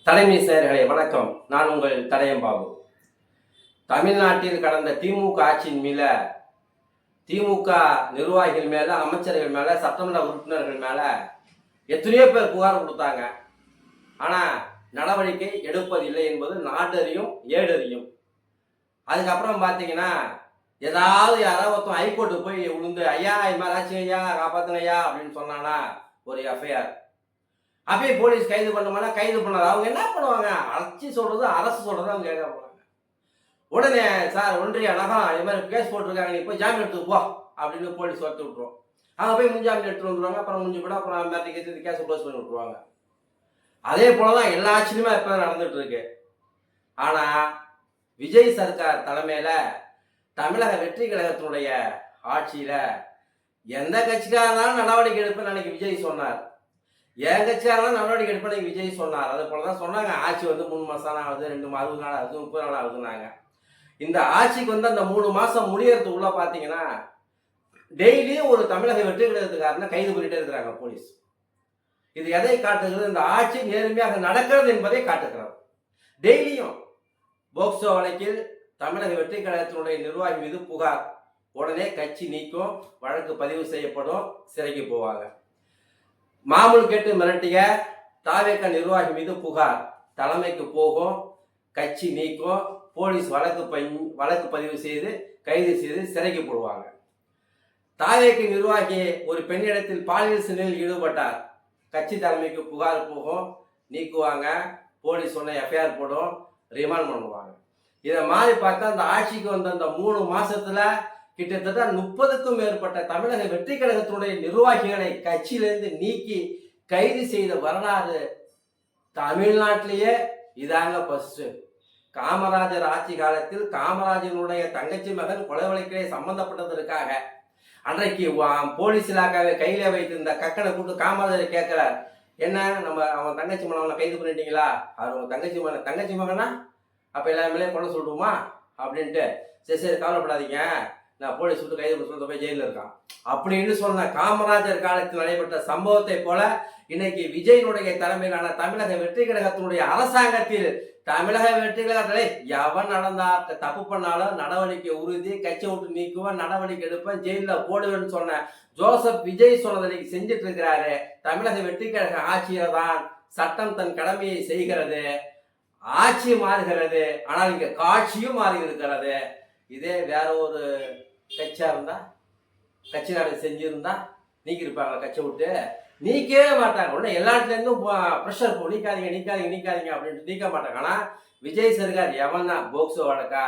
தலைமை செயர்களே வணக்கம். நான் உங்கள் தடயம்பாபு. தமிழ்நாட்டில் கடந்த திமுக ஆட்சியின் மேல திமுக நிர்வாகிகள் மேல, அமைச்சர்கள் மேல, சட்டமன்ற உறுப்பினர்கள் மேல எத்தனையோ பேர் புகார் கொடுத்தாங்க. ஆனா நடவடிக்கை எடுப்பதில்லை என்பது நாடறியும் ஏடறியும். அதுக்கப்புறம் பார்த்தீங்கன்னா யாராவது ஒருத்தன் ஹைகோர்ட்டு போய் விழுந்து ஐயா இது மாதிரி ஆச்சு ஐயா காப்பாத்துங்க ஐயா அப்படின்னு சொன்னானா ஒரு எஃப்ஐஆர். அப்பயே போலீஸ் கைது பண்ணுமானா கைது பண்ணாது. அவங்க என்ன பண்ணுவாங்க? அழைச்சி சொல்றது அரசு சொல்றது அவங்க கேட்க போறாங்க. உடனே சார் ஒன்றிய நகரம் இது மாதிரி கேஸ் போட்டிருக்காங்க, நீ போய் ஜாமீன் எடுத்துக்கு போ அப்படின்னு போலீஸ் வரத்து விட்டுருவோம். அவங்க போய் முன்ஜாமீன் எடுத்துட்டு வந்துருவாங்க. அப்புறம் முடிஞ்சு கூட அப்புறம் மேட்டிக்கு கேஸ் க்ளோஸ் பண்ணி விட்டுருவாங்க. அதே போலதான் எல்லா ஆட்சியிலுமே இப்ப நடந்துட்டு இருக்கு. ஆனா விஜய் சர்க்கார் தலைமையில தமிழக வெற்றி கழகத்தினுடைய ஆட்சியில எந்த கட்சிக்காரனாலும் நடவடிக்கை எடுப்பேன்னு அன்னைக்கு விஜய் சொன்னார். என் கட்சியாரெல்லாம் நடவடிக்கை எடுப்பேன் விஜய் சொன்னார். அதே போலதான் சொன்னாங்க. ஆட்சி 3 மாசம் ஆகுது, 2 60 நாள் ஆகுது, 30 நாள் ஆகுதுன்னாங்க. இந்த ஆட்சிக்கு அந்த 3 மாசம் முடியறதுக்குள்ள பாத்தீங்கன்னா டெய்லியும் ஒரு தமிழக வெற்றி கழகத்துக்காரனை கைது பண்ணிட்டே இருக்கிறாங்க போலீஸ். இது எதை காட்டுகிறது? இந்த ஆட்சி நேர்மையாக நடக்கிறது என்பதை காட்டுகிறது. டெய்லியும் போக்சோ வழக்கில் தமிழக வெற்றி கழகத்தினுடைய நிர்வாகி மீது புகார், உடனே கட்சி நீக்கும், வழக்கு பதிவு செய்யப்படும், சிறைக்கு போவாங்க. மாமூல் கேட்டு மிரட்டிய தாவேக நிர்வாகி மீது புகார், தலைமைக்கு போகும், கட்சி நீக்கும், போலீஸ் வழக்கு பதிவு செய்து கைது செய்து சிறைக்கு போடுவாங்க. தாவேக நிர்வாகி ஒரு பெண்ணிடத்தில் பாலியல் சிறையில் ஈடுபட்டார், கட்சி தலைமைக்கு புகார் போகும், நீக்குவாங்க, போலீஸ் சொன்ன எஃப்ஐஆர் போடும், ரிமாண்ட் பண்ணுவாங்க. இதை மாதிரி பார்த்தா அந்த ஆட்சிக்கு அந்த 3 மாசத்துல கிட்டத்தட்ட 30க்கும் மேற்பட்ட தமிழக வெற்றி கழகத்தினுடைய நிர்வாகிகளை கட்சியிலிருந்து நீக்கி கைது செய்த வரலாறு தமிழ்நாட்டிலேயே இதாங்க ஃபர்ஸ்ட். காமராஜர் ஆட்சி காலத்தில் காமராஜனுடைய தங்கச்சி மகன் கொலை வழக்கிலே சம்பந்தப்பட்டதற்காக அன்றைக்கு போலீஸ் இலாக்காவை கையில வைத்திருந்த கக்கனை கூட்டு காமராஜரை கேட்கிறார், என்ன அவன் தங்கச்சி மகனை கைது பண்ணிட்டீங்களா? அவர் உங்க தங்கச்சி மகனா? அப்ப எல்லாருமே கொலை சொல்லுமா அப்படின்ட்டு, சரி கவலைப்படாதீங்க, நான் போலீஸ் விட்டு கைது சொல்லிட்டு போய் ஜெயிலில் இருக்கான் அப்படின்னு சொன்ன காமராஜர் காலத்தில் நடைபெற்ற சம்பவத்தை போல இன்னைக்கு விஜயனுடைய தலைமையிலான தமிழக வெற்றி கழகத்தினுடைய அரசாங்கத்தில் தமிழக வெற்றி கழகத்திலே எவன் நடந்தா தப்பு பண்ணாலும் நடவடிக்கை உறுதி, கட்சி விட்டு நீக்குவேன், நடவடிக்கை எடுப்பேன், ஜெயிலில் போடுவேன்னு சொன்ன ஜோசப் விஜய் சொன்னதை செஞ்சுட்டு இருக்கிறாரு. தமிழக வெற்றி கழக ஆட்சியில தான் சட்டம் தன் கடமையை செய்கிறது, ஆட்சி மாறுகிறது, ஆனால் இங்க காட்சியும் மாறி இருக்கிறது. இதே வேற ஒரு கட்சியா இருந்தா, கட்சி நாடு செஞ்சிருந்தா நீக்கிருப்பாங்க, கட்சி விட்டு நீக்கவே மாட்டாங்க. உடனே எல்லா இடத்துல இருந்தும் ப்ரெஷர் போ, நீக்காதீங்க அப்படின்ட்டு நீக்க மாட்டாங்க. ஆனா விஜய் சர்க்கார் எவன்னா போக்சோ வழக்கா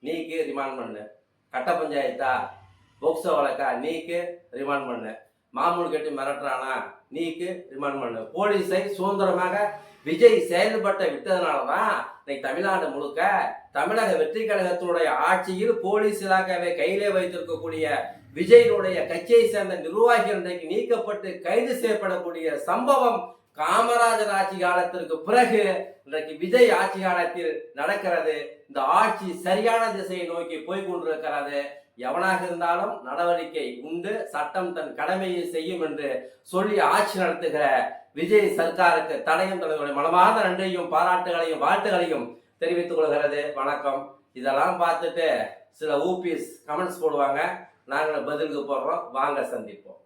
நீக்கு, ரிமாண்ட் பண்ணு, கட்ட பஞ்சாயத்தா போக்சோ வழக்கா நீக்கு, ரிமாண்ட் பண்ணு, மாமூல் கட்டி மிரட்டுறானா நீக்கு, ரிமாண்ட் பண்ணு. போலீஸை சுதந்திரமாக விஜய் செயல்பட்ட விட்டதுனாலதான் இன்னைக்கு தமிழ்நாடு முழுக்க தமிழக வெற்றி கழகத்தினுடைய ஆட்சியில் போலீஸ் இலாக்காவை கையிலே வைத்திருக்கக்கூடிய விஜயனுடைய கட்சியை சேர்ந்த நிர்வாகிகள் இன்றைக்கு நீக்கப்பட்டு கைது செய்யப்படக்கூடிய சம்பவம் காமராஜர் ஆட்சி காலத்திற்கு பிறகு இன்றைக்கு விஜய் ஆட்சி காலத்தில் நடக்கிறது. இந்த ஆட்சி சரியான திசையை நோக்கி போய்கொண்டிருக்கிறது. எவனாக இருந்தாலும் நடவடிக்கை உண்டு, சட்டம் தன் கடமையை செய்யும் என்று சொல்லி ஆட்சி நடத்துகிற விஜய் சர்க்காருக்கு தடையும் தனது மனமார்ந்த நன்றியும் பாராட்டுகளையும் வாழ்த்துகளையும் தெரிவித்துக் கொள்கிறது. வணக்கம். இதெல்லாம் பார்த்துட்டு சில ஊபிஸ் கமெண்ட்ஸ் போடுவாங்க, நாங்கள் பதிலுக்கு போடுறோம். வாங்க சந்திப்போம்.